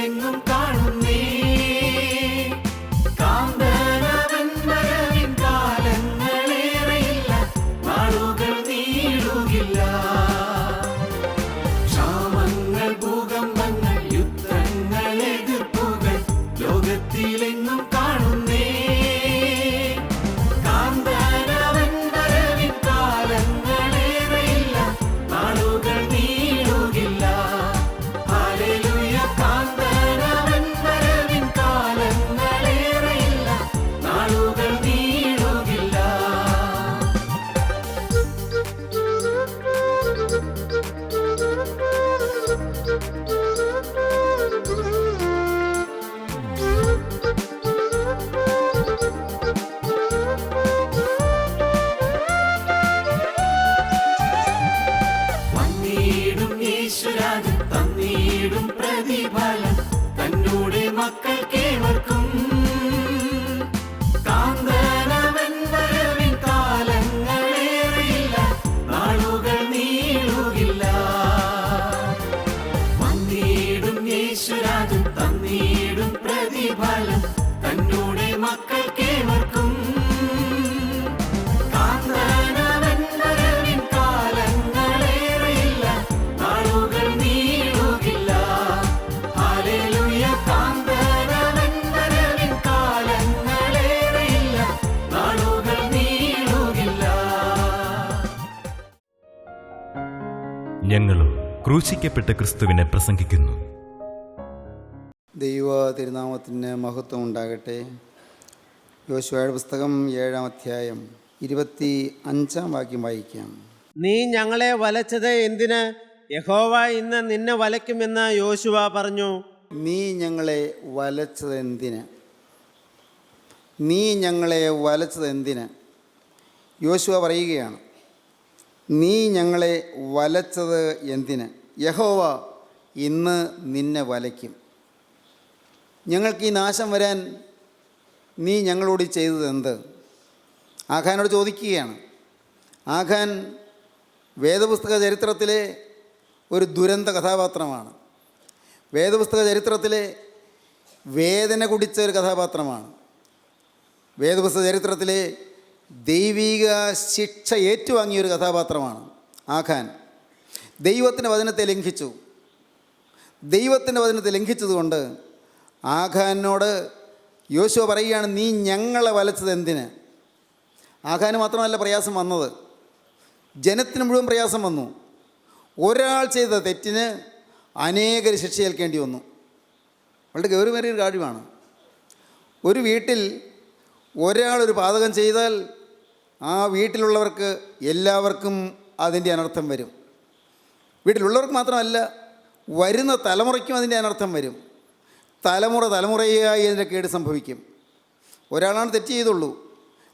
ലോകത്തിലെങ്ങും കാണുന്നേ. കാന്തനവൻ വരവിൻ കാലങ്ങളേറെയില്ല, നാളുകൾ നീളുകില്ല. ക്ഷാമങ്ങൾ, ഭൂകമ്പങ്ങൾ, യുദ്ധങ്ങൾ, എതിർപ്പുകൾ ലോകത്തിലെങ്ങും കാണുന്നേ. കാന്തനവൻ വരവിൻ കാലങ്ങളേറെയില്ല, നാളുകൾ നീളുകില്ല. ഹല്ലേലൂയ. കാന്തനവൻ വരവിൻ കാലങ്ങളേറെയില്ല, നാളുകൾ നീളുകില്ല. വന്നിടും യേശുരാജൻ, തന്നിടും പ്രതിഫലം തന്നോട് മക്കൾക്കേവർക്കും. കാന്തനവൻ വരവിൻ കാലങ്ങളേറെയില്ല, നാളുകൾ നീളുകില്ല. വന്നിടും യേശുരാജൻ, തന്നിടും പ്രതിഫലം തന്നോട് മക്കൾക്കേവർക്കും. കാന്തനവൻ വരവിൻ കാലങ്ങളേറെയില്ല, നാളുകൾ നീളുകില്ല. ഹല്ലേലൂയ. കാന്തനവൻ വരവിൻ കാലങ്ങളേറെയില്ല, നാളുകൾ നീളുകില്ല. ഞങ്ങളും ക്രൂശിക്കപ്പെട്ട ക്രിസ്തുവിനെ പ്രസംഗിക്കുന്നു. ദൈവ തിരുനാമത്തിന് മഹത്വം ഉണ്ടാകട്ടെ. യോശുവയുടെ പുസ്തകം 7-ാം അധ്യായം 25-ാം വാക്യം വായിക്കാം. നീ ഞങ്ങളെ വലച്ചത് എന്തിന്? യഹോവ ഇന്ന് നിന്നെ വലയ്ക്കുമെന്ന് യോശുവ പറഞ്ഞു. നീ ഞങ്ങളെ വലച്ചത് എന്തിന്? നീ ഞങ്ങളെ വലച്ചത് എന്തിന്? യോശുവ പറയുകയാണ്, നീ ഞങ്ങളെ വലച്ചത് എന്തിന്? യഹോവ ഇന്ന് നിന്നെ വലയ്ക്കും. ഞങ്ങൾക്ക് ഈ നാശം വരാൻ നീ ഞങ്ങളോട് ചെയ്തത് എന്ത്? ആഖാനോട് ചോദിക്കുകയാണ്. ആഖാൻ വേദപുസ്തക ചരിത്രത്തിലെ ഒരു ദുരന്ത കഥാപാത്രമാണ്. വേദപുസ്തക ചരിത്രത്തിലെ വേദന കുടിച്ച ഒരു കഥാപാത്രമാണ്. വേദപുസ്തക ചരിത്രത്തിലെ ദൈവിക ശിക്ഷ ഏറ്റുവാങ്ങിയ ഒരു കഥാപാത്രമാണ് ആഖാൻ. ദൈവത്തിൻ്റെ വചനത്തെ ലംഘിച്ചു. ദൈവത്തിൻ്റെ വചനത്തെ ലംഘിച്ചതുകൊണ്ട് ആഖാനോട് യോശുവ പറയുകയാണ്, നീ ഞങ്ങളെ വലച്ചത് എന്തിന്? ആഖാന് മാത്രമല്ല പ്രയാസം വന്നത്, ജനത്തിന് മുഴുവൻ പ്രയാസം വന്നു. ഒരാൾ ചെയ്ത തെറ്റിന് അനേകർ ശിക്ഷ ഏൽക്കേണ്ടി വന്നു. വളരെ ഗൗരവമേറിയൊരു കാര്യമാണ്. ഒരു വീട്ടിൽ ഒരാളൊരു പാതകം ചെയ്താൽ ആ വീട്ടിലുള്ളവർക്ക് എല്ലാവർക്കും അതിൻ്റെ അനർത്ഥം വരും. വീട്ടിലുള്ളവർക്ക് മാത്രമല്ല, വരുന്ന തലമുറയ്ക്കും അതിൻ്റെ അനർത്ഥം വരും. തലമുറയായി അതിൻ്റെ കേട് സംഭവിക്കും. ഒരാളാണ് തെറ്റ് ചെയ്തുള്ളൂ,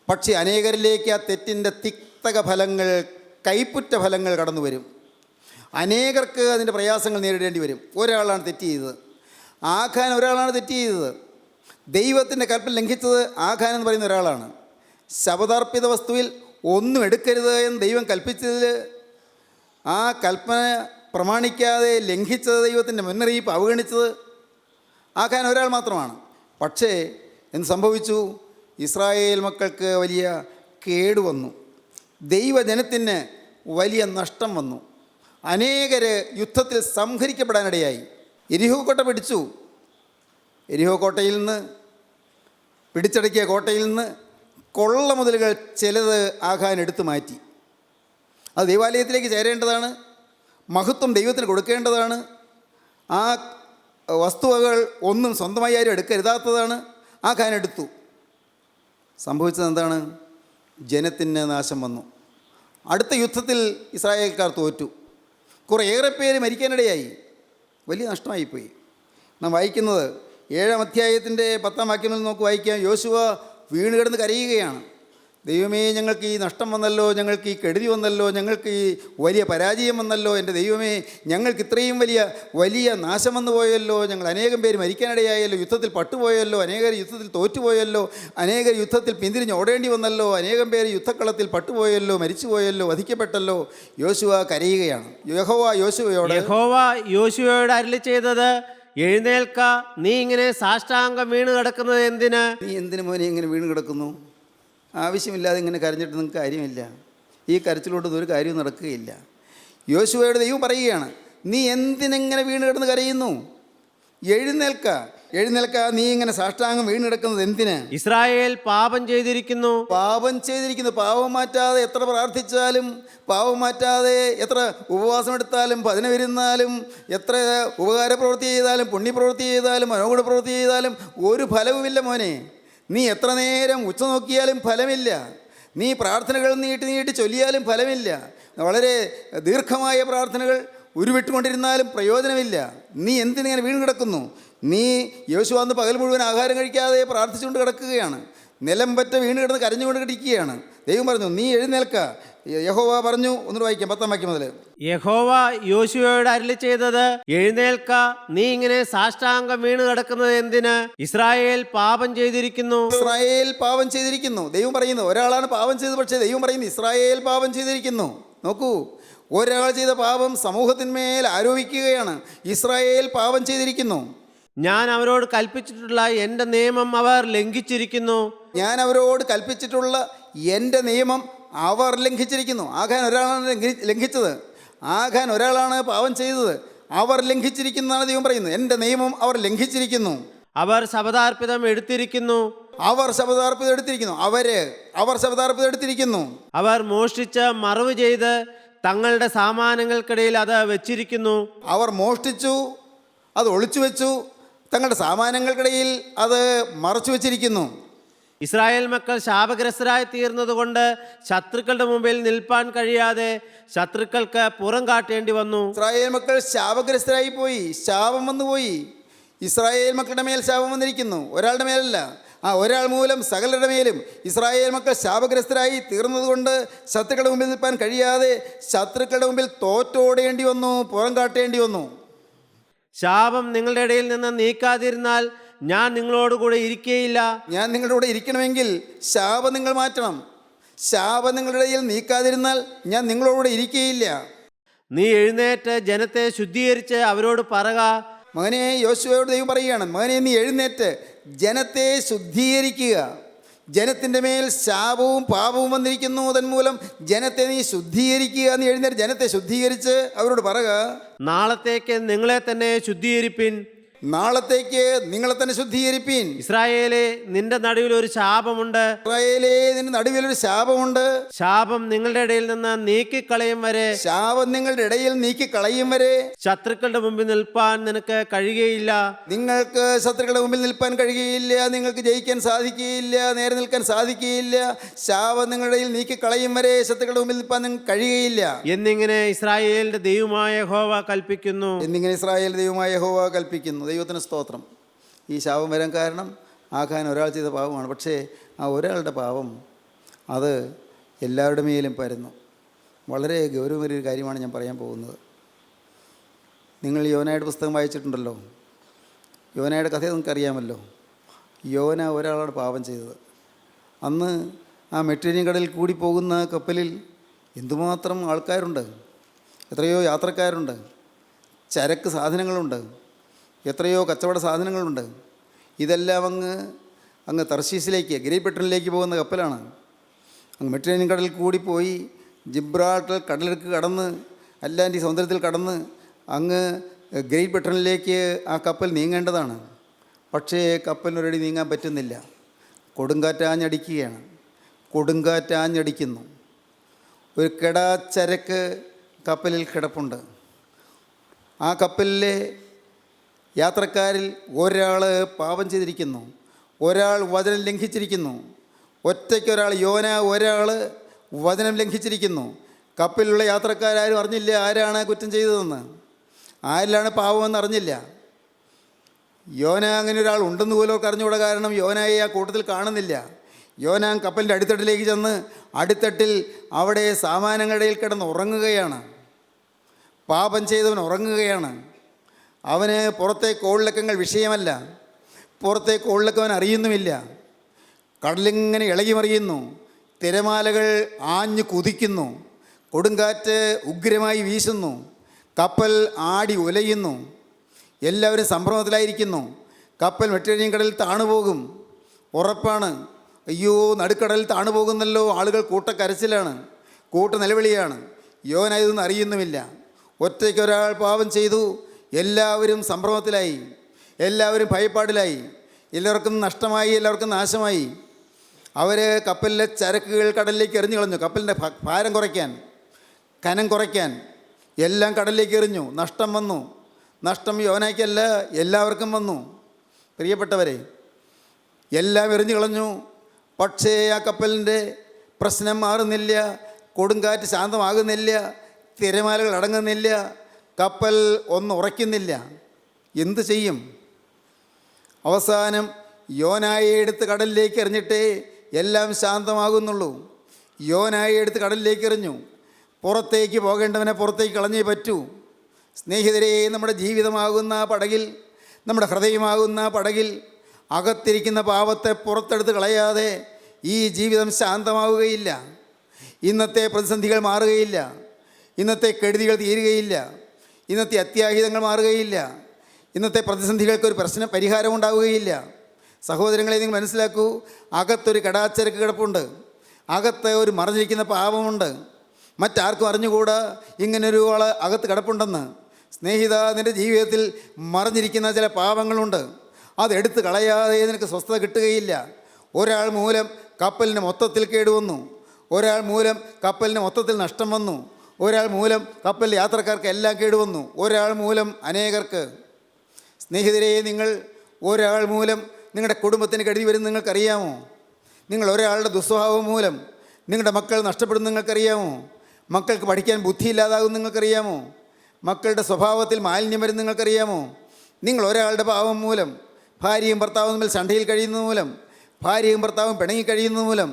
പക്ഷേ അനേകരിലേക്ക് ആ തെറ്റിൻ്റെ തിക്തക ഫലങ്ങൾ, കൈപ്പുറ്റ ഫലങ്ങൾ കടന്നു വരും. അനേകർക്ക് അതിൻ്റെ പ്രയാസങ്ങൾ നേരിടേണ്ടി വരും. ഒരാളാണ് തെറ്റ് ചെയ്തത്. ആഖാൻ ഒരാളാണ് തെറ്റ് ചെയ്തത്. ദൈവത്തിൻ്റെ കൽപ്പന ലംഘിച്ചത് ആഖാൻ എന്ന് പറയുന്ന ഒരാളാണ്. ശപഥാർപ്പിത വസ്തുവിൽ ഒന്നും എടുക്കരുത് എന്ന് ദൈവം കൽപ്പിച്ചതിൽ ആ കൽപ്പന പ്രമാണിക്കാതെ ലംഘിച്ചത്, ദൈവത്തിൻ്റെ മുന്നറിയിപ്പ് അവഗണിച്ചത് ആഖാൻ ഒരാൾ മാത്രമാണ്. പക്ഷേ എന്ത് സംഭവിച്ചു? ഇസ്രായേൽ മക്കൾക്ക് വലിയ കേടുവന്നു. ദൈവജനത്തിന് വലിയ നഷ്ടം വന്നു. അനേകർ യുദ്ധത്തിൽ സംഹരിക്കപ്പെടാനിടയായി. എരിഹോ കോട്ട പിടിച്ചു. എരിഹോ കോട്ടയിൽ നിന്ന്, പിടിച്ചടക്കിയ കോട്ടയിൽ നിന്ന് കൊള്ള മുതലുകൾ ചിലത് ആഖാൻ എടുത്തു മാറ്റി. അത് ദൈവാലയത്തിലേക്ക് ചേരേണ്ടതാണ്, മഹത്വം ദൈവത്തിന് കൊടുക്കേണ്ടതാണ്. ആ വസ്തുവകൾ ഒന്നും സ്വന്തമായി ആരും എടുക്കരുതാത്തതാണ്. ആഖാൻ എടുത്തു. സംഭവിച്ചത് എന്താണ്? ജനത്തിന് നാശം വന്നു. അടുത്ത യുദ്ധത്തിൽ ഇസ്രായേൽക്കാർ തോറ്റു. കുറേയേറെ പേര് മരിക്കാനിടയായി. വലിയ നഷ്ടമായിപ്പോയി. നാം വായിക്കുന്നത് 7-ാം അധ്യായത്തിൻ്റെ 10-ാം വാക്യം നമുക്ക് വായിക്കാം. യോശുവ വീണ് കിടന്ന് കരയുകയാണ്. ദൈവമേ, ഞങ്ങൾക്ക് ഈ നഷ്ടം വന്നല്ലോ, ഞങ്ങൾക്ക് ഈ കെടുതി വന്നല്ലോ, ഞങ്ങൾക്ക് ഈ വലിയ പരാജയം വന്നല്ലോ. എൻ്റെ ദൈവമേ, ഞങ്ങൾക്ക് ഇത്രയും വലിയ നാശം വന്നു പോയല്ലോ. ഞങ്ങൾ അനേകം പേര് മരിക്കാനിടയായല്ലോ, യുദ്ധത്തിൽ പട്ടുപോയല്ലോ, അനേകർ യുദ്ധത്തിൽ തോറ്റുപോയല്ലോ, അനേകർ യുദ്ധത്തിൽ പിന്തിരിഞ്ഞ് ഓടേണ്ടി വന്നല്ലോ, അനേകം പേര് യുദ്ധക്കളത്തിൽ പട്ടുപോയല്ലോ, മരിച്ചുപോയല്ലോ, വധിക്കപ്പെട്ടല്ലോ. യോശുവ കരയുകയാണ്. യഹോവ യോശുവയോട് അരുളി ചെയ്തത്, എഴുന്നേൽക്ക, നീ ഇങ്ങനെ സാഷ്ടാംഗം വീണ് കിടക്കുന്നത് എന്തിന്? നീ എന്തിനു മോനെ ഇങ്ങനെ വീണ് കിടക്കുന്നു? ആവശ്യമില്ലാതെ ഇങ്ങനെ കരഞ്ഞിട്ട് നിങ്ങൾക്ക് കാര്യമില്ല. ഈ കരച്ചിലോട്ടൊന്നും ഒരു കാര്യവും നടക്കുകയില്ല. യോശുവയോട് ദൈവം പറയുകയാണ്, നീ എന്തിനെങ്ങനെ വീണ് കിടന്ന് കരയുന്നു? എഴുന്നേൽക്ക, എഴുന്നേൽക്ക, നീ ഇങ്ങനെ സാഷ്ടാംഗം വീണ് കിടക്കുന്നത് എന്തിന്? ഇസ്രായേൽ പാപം ചെയ്തിരിക്കുന്നു. പാപം ചെയ്തിരിക്കുന്നു. പാപം മാറ്റാതെ എത്ര പ്രാർത്ഥിച്ചാലും, പാപം മാറ്റാതെ എത്ര ഉപവാസം എടുത്താലും, ഭജന വരുന്നാലും, എത്ര ഉപകാര പ്രവൃത്തി ചെയ്താലും, പുണ്യപ്രവൃത്തി ചെയ്താലും, മനോഗുണ പ്രവൃത്തി ചെയ്താലും ഒരു ഫലവുമില്ല മോനെ. നീ എത്ര നേരം ഉച്ച നോക്കിയാലും ഫലമില്ല. നീ പ്രാർത്ഥനകൾ നീട്ടി ചൊല്ലിയാലും ഫലമില്ല. വളരെ ദീർഘമായ പ്രാർത്ഥനകൾ ഉരുവിട്ടുകൊണ്ടിരുന്നാലും പ്രയോജനമില്ല. നീ എന്തിനിങ്ങനെ വീണ് കിടക്കുന്നു? നീ യോശുവ അന്ന് പകൽ മുഴുവൻ ആഹാരം കഴിക്കാതെ പ്രാർത്ഥിച്ചുകൊണ്ട് കിടക്കുകയാണ്. നിലം പറ്റ വീണ് കിടന്ന് കരഞ്ഞുകൊണ്ട് കിടക്കുകയാണ്. ദൈവം പറഞ്ഞു, നീ എഴുന്നേൽക്ക. യഹോവ പറഞ്ഞു, ഒന്ന് വായിക്കാം, 10 വാക്യം മുതൽ. യഹോവ യോശുവയോട് അരുളി ചെയ്തത്, എഴുന്നേൽക്ക, നീ ഇങ്ങനെ സാഷ്ടാംഗം വീണ് കിടക്കുന്നത് എന്തിന്? ഇസ്രായേൽ പാപം ചെയ്തിരിക്കുന്നു. ഇസ്രായേൽ പാപം ചെയ്തിരിക്കുന്നു. ദൈവം പറയുന്നു, ഒരാളാണ് പാപം ചെയ്തത്, പക്ഷേ ദൈവം പറയുന്നു ഇസ്രായേൽ പാപം ചെയ്തിരിക്കുന്നു. നോക്കൂ, ഒരാൾ ചെയ്ത പാപം സമൂഹത്തിന്മേൽ ആരോപിക്കുകയാണ്. ഇസ്രായേൽ പാപം ചെയ്തിരിക്കുന്നു. ഞാൻ അവരോട് കൽപ്പിച്ചിട്ടുള്ള എൻ്റെ നിയമം അവർ ലംഘിച്ചിരിക്കുന്നു. ഞാൻ അവരോട് കൽപ്പിച്ചിട്ടുള്ള എൻ്റെ നിയമം അവർ ലംഘിച്ചിരിക്കുന്നു. ആഖാൻ ഒരാളാണ് ലംഘിച്ചത്. ആഖാൻ ഒരാളാണ് പാപം ചെയ്തത്. അവർ ലംഘിച്ചിരിക്കുന്നതാണ് ദൈവം പറയുന്നത്. എൻ്റെ നിയമം അവർ ലംഘിച്ചിരിക്കുന്നു. അവർ ശപഥാർപ്പിതം എടുത്തിരിക്കുന്നു. അവർ ശപഥാർപ്പിതം എടുത്തിരിക്കുന്നു. അവർ ശപഥാർപ്പിതം എടുത്തിരിക്കുന്നു. അവർ മോഷ്ടിച്ച് മറവ് ചെയ്ത് തങ്ങളുടെ സാമാനങ്ങൾക്കിടയിൽ അത് വെച്ചിരിക്കുന്നു. അവർ മോഷ്ടിച്ചു, അത് ഒളിച്ചു വെച്ചു, തങ്ങളുടെ സാമാനങ്ങൾക്കിടയിൽ അത് മറച്ചു വെച്ചിരിക്കുന്നു. ഇസ്രായേൽ മക്കൾ ശാപഗ്രസ്തരായി തീർന്നതുകൊണ്ട് ശത്രുക്കളുടെ മുമ്പിൽ നിൽപ്പാൻ കഴിയാതെ ശത്രുക്കൾക്ക് പുറം കാട്ടേണ്ടി വന്നു. ഇസ്രായേൽ മക്കൾ ശാപഗ്രസ്തരായി പോയി. ശാപം വന്നുപോയി. ഇസ്രായേൽ മക്കളുടെ മേൽ ശാപം വന്നിരിക്കുന്നു, ഒരാളുടെ മേലല്ല. ഒരാൾ മൂലം സകലരുടെ മേലും ഇസ്രായേൽ മക്കൾ ശാപഗ്രസ്തരായി തീർന്നതുകൊണ്ട് ശത്രുക്കളുടെ മുമ്പിൽ നിൽപ്പാൻ കഴിയാതെ ശത്രുക്കളുടെ മുമ്പിൽ തോറ്റോടേണ്ടി വന്നു, പുറം കാട്ടേണ്ടി വന്നു. ശാപം നിങ്ങളുടെ ഇടയിൽ നിന്ന് നീക്കാതിരുന്നാൽ ഞാൻ നിങ്ങളോടുകൂടെ ഇരിക്കുകയില്ല. ഞാൻ നിങ്ങളുടെ കൂടെ ഇരിക്കണമെങ്കിൽ ശാപം നിങ്ങൾ മാറ്റണം. ശാപം നിങ്ങളുടെ ഇടയിൽ നീക്കാതിരുന്നാൽ ഞാൻ നിങ്ങളോടുകൂടെ ഇരിക്കുകയില്ല. നീ എഴുന്നേറ്റ് ജനത്തെ ശുദ്ധീകരിച്ച് അവരോട് പറക. മകനെ, യോശുവയോട് ദൈവം പറയുകയാണ്, മകനെ നീ എഴുന്നേറ്റ് ജനത്തെ ശുദ്ധീകരിക്കുക. ജനത്തിൻ്റെ മേൽ ശാപവും പാപവും വന്നിരിക്കുന്നു, തന്മൂലം ജനത്തെ നീ ശുദ്ധീകരിക്കുക. നീ എഴുന്നേറ്റ് ജനത്തെ ശുദ്ധീകരിച്ച് അവരോട് പറയുക, നാളത്തേക്ക് നിങ്ങളെ തന്നെ ശുദ്ധീകരിപ്പിൻ. നാളത്തേക്ക് നിങ്ങളെ തന്നെ ശുദ്ധീകരിപ്പീൻ. ഇസ്രായേലേ, നിന്റെ നടുവിൽ ഒരു ശാപമുണ്ട്. ഇസ്രായേലേ, നിന്റെ നടുവിലൊരു ശാപമുണ്ട്. ശാപം നിങ്ങളുടെ ഇടയിൽ നിന്ന് നീക്കിക്കളയും വരെ, ശാപം നിങ്ങളുടെ ഇടയിൽ നീക്കിക്കളയും വരെ ശത്രുക്കളുടെ മുമ്പിൽ നിൽപ്പാൻ നിനക്ക് കഴിയുകയില്ല. നിങ്ങൾക്ക് ശത്രുക്കളുടെ മുമ്പിൽ നിൽപ്പാൻ കഴിയുകയില്ല. നിങ്ങൾക്ക് ജയിക്കാൻ സാധിക്കുകയില്ല, നേരെ നിൽക്കാൻ സാധിക്കുകയില്ല. ശാപം നിങ്ങളുടെ ഇടയിൽ നീക്കിക്കളയും വരെ ശത്രുക്കളുടെ മുമ്പിൽ നിൽപ്പാൻ നിങ്ങൾക്ക് കഴിയുകയില്ല എന്നിങ്ങനെ ഇസ്രായേലിന്റെ ദൈവമായ യഹോവ കൽപ്പിക്കുന്നു. എന്നിങ്ങനെ ഇസ്രായേൽ ദൈവമായ യഹോവ കൽപ്പിക്കുന്നു. ദൈവത്തിന് സ്തോത്രം. ഈ ശാപം വരാൻ കാരണം ആഖാൻ ഒരാൾ ചെയ്ത പാപമാണ്. പക്ഷേ ആ ഒരാളുടെ പാപം അത് എല്ലാവരുടെ മേലും പരന്നു. വളരെ ഗൗരവമേറിയൊരു കാര്യമാണ് ഞാൻ പറയാൻ പോകുന്നത്. നിങ്ങൾ യോനയുടെ പുസ്തകം വായിച്ചിട്ടുണ്ടല്ലോ. യോനയുടെ കഥ നിങ്ങൾക്കറിയാമല്ലോ. യോന ഒരാളാണ് പാപം ചെയ്തത്. അന്ന് ആ മെഡിറ്ററേനിയൻ കടലിൽ കൂടി പോകുന്ന കപ്പലിൽ എന്തുമാത്രം ആൾക്കാരുണ്ട്, എത്രയോ യാത്രക്കാരുണ്ട്, ചരക്ക് സാധനങ്ങളുണ്ട്, എത്രയോ കച്ചവട സാധനങ്ങളുണ്ട്. ഇതെല്ലാം അങ്ങ് തർശീസിലേക്ക്, ഗ്രേറ്റ് ബ്രിട്ടനിലേക്ക് പോകുന്ന കപ്പലാണ്. അങ്ങ് മെഡിറ്ററേനിയൻ കടലിൽ കൂടി പോയി ജിബ്രാൾട്ടർ കടലിടുക്ക് കടന്ന് അറ്റ്ലാന്റിക് സമുദ്രത്തിൽ കടന്ന് അങ്ങ് ഗ്രേറ്റ് ബ്രിട്ടനിലേക്ക് ആ കപ്പൽ നീങ്ങേണ്ടതാണ്. പക്ഷേ കപ്പലിനൊരടി നീങ്ങാൻ പറ്റുന്നില്ല. കൊടുങ്കാറ്റാഞ്ഞടിക്കുകയാണ്. കൊടുങ്കാറ്റാഞ്ഞടിക്കുന്നു. ഒരു ചരക്ക് കപ്പലിൽ കിടപ്പുണ്ട്. ആ കപ്പലിലെ യാത്രക്കാരിൽ ഒരാൾ പാപം ചെയ്തിരിക്കുന്നു, ഒരാൾ വചനം ലംഘിച്ചിരിക്കുന്നു. ഒറ്റയ്ക്കൊരാൾ, യോന ഒരാൾ വചനം ലംഘിച്ചിരിക്കുന്നു. കപ്പലിലുള്ള യാത്രക്കാരും അറിഞ്ഞില്ല ആരാണ് കുറ്റം ചെയ്തതെന്ന്, ആരിലാണ് പാപമെന്ന് അറിഞ്ഞില്ല. യോന അങ്ങനെ ഒരാൾ ഉണ്ടെന്ന് പോലും അവർക്ക് അറിഞ്ഞുകൂടാ. കാരണം യോനയെ ആ കൂട്ടത്തിൽ കാണുന്നില്ല. യോന കപ്പലിൻ്റെ അടിത്തട്ടിലേക്ക് ചെന്ന് അടിത്തട്ടിൽ അവിടെ സാമാനങ്ങളുടെ ഇടയിൽ കിടന്ന് ഉറങ്ങുകയാണ്. പാപം ചെയ്തവൻ ഉറങ്ങുകയാണ്. അവന് പുറത്തെ കോളിളക്കങ്ങൾ വിഷയമല്ല. പുറത്തെ കോളിളക്കം അവൻ അറിയുന്നുമില്ല. കടലിങ്ങനെ ഇളകി മറിയുന്നു. തിരമാലകൾ ആഞ്ഞു കുതിക്കുന്നു. കൊടുങ്കാറ്റ് ഉഗ്രമായി വീശുന്നു. കപ്പൽ ആടി ഉലയുന്നു. എല്ലാവരും സംഭ്രമത്തിലായിരിക്കുന്നു. കപ്പൽ മെഡിറ്ററേനിയൻ കടലിൽ താണുപോകും, ഉറപ്പാണ്. അയ്യോ, നടുക്കടലിൽ താണുപോകുന്നല്ലോ. ആളുകൾ കൂട്ടക്കരച്ചിലാണ്, കൂട്ട നിലവിളിയാണ്. യോന ഇതൊന്നും അറിയുന്നുമില്ല. ഒറ്റയ്ക്ക് ഒരാൾ പാപം ചെയ്തു. എല്ലാവരും സംഭ്രമത്തിലായി, എല്ലാവരും ഭയപ്പാടിലായി, എല്ലാവർക്കും നഷ്ടമായി, എല്ലാവർക്കും നാശമായി. അവർ കപ്പലിലെ ചരക്കുകൾ കടലിലേക്ക് എറിഞ്ഞു കളഞ്ഞു. കപ്പലിൻ്റെ ഭാരം കുറയ്ക്കാൻ, കനം കുറയ്ക്കാൻ എല്ലാം കടലിലേക്ക് എറിഞ്ഞു. നഷ്ടം വന്നു. നഷ്ടം യോനായ്ക്കല്ല, എല്ലാവർക്കും വന്നു. പ്രിയപ്പെട്ടവരെ, എല്ലാം എറിഞ്ഞു കളഞ്ഞു. പക്ഷേ ആ കപ്പലിൻ്റെ പ്രശ്നം മാറുന്നില്ല. കൊടുങ്കാറ്റ് ശാന്തമാകുന്നില്ല, തിരമാലകൾ അടങ്ങുന്നില്ല, കപ്പൽ ഒന്നും ഉറയ്ക്കുന്നില്ല. എന്തു ചെയ്യും? അവസാനം യോനായെ എടുത്ത് കടലിലേക്ക് എറിഞ്ഞിട്ടേ എല്ലാം ശാന്തമാകുന്നുള്ളൂ. യോനായെ എടുത്ത് കടലിലേക്ക് എറിഞ്ഞു. പുറത്തേക്ക് പോകേണ്ടവനെ പുറത്തേക്ക് കളഞ്ഞേ പറ്റൂ. സ്നേഹിതരെ, നമ്മുടെ ജീവിതമാകുന്ന പടകിൽ, നമ്മുടെ ഹൃദയമാകുന്ന പടകിൽ അകത്തിരിക്കുന്ന പാപത്തെ പുറത്തെടുത്ത് കളയാതെ ഈ ജീവിതം ശാന്തമാവുകയില്ല. ഇന്നത്തെ പ്രതിസന്ധികൾ മാറുകയില്ല, ഇന്നത്തെ കെടുതികൾ തീരുകയില്ല, ഇന്നത്തെ അത്യാഹിതങ്ങൾ മാറുകയില്ല, ഇന്നത്തെ പ്രതിസന്ധികൾക്കൊരു പരിഹാരം ഉണ്ടാവുകയില്ല. സഹോദരങ്ങളെ, നിങ്ങൾ മനസ്സിലാക്കൂ, അകത്തൊരു കടാച്ചരക്ക് കിടപ്പുണ്ട്, അകത്ത് ഒരു മറഞ്ഞിരിക്കുന്ന പാപമുണ്ട്. മറ്റാർക്കും അറിഞ്ഞുകൂടാ ഇങ്ങനൊരു ആൾ അകത്ത് കിടപ്പുണ്ടെന്ന്. സ്നേഹിത, നിൻ്റെ ജീവിതത്തിൽ മറഞ്ഞിരിക്കുന്ന ചില പാപങ്ങളുണ്ട്. അതെടുത്ത് കളയാതെ നിനക്ക് സ്വസ്ഥത കിട്ടുകയില്ല. ഒരാൾ മൂലം കപ്പലിന് മൊത്തത്തിൽ കേടുവന്നു, ഒരാൾ മൂലം കപ്പലിന് മൊത്തത്തിൽ നഷ്ടം വന്നു, ഒരാൾ മൂലം കപ്പലിലെ യാത്രക്കാർക്ക് എല്ലാം കേടുവന്നു, ഒരാൾ മൂലം അനേകർക്ക്. സ്നേഹിതരെ, നിങ്ങൾ ഒരാൾ മൂലം നിങ്ങളുടെ കുടുംബത്തിന് കെടുതി വരും നിങ്ങൾക്കറിയാമോ? നിങ്ങൾ ഒരാളുടെ ദുസ്വഭാവം മൂലം നിങ്ങളുടെ മക്കൾ നഷ്ടപ്പെടും നിങ്ങൾക്കറിയാമോ? മക്കൾക്ക് പഠിക്കാൻ ബുദ്ധിയില്ലാതാകും നിങ്ങൾക്കറിയാമോ? മക്കളുടെ സ്വഭാവത്തിൽ മാലിന്യം വരും നിങ്ങൾക്കറിയാമോ? നിങ്ങൾ ഒരാളുടെ പാവം മൂലം, ഭാര്യയും ഭർത്താവും തമ്മിൽ സൺഡയിൽ കഴിയുന്നത് മൂലം, ഭാര്യയും ഭർത്താവും പിണങ്ങി കഴിയുന്നത് മൂലം,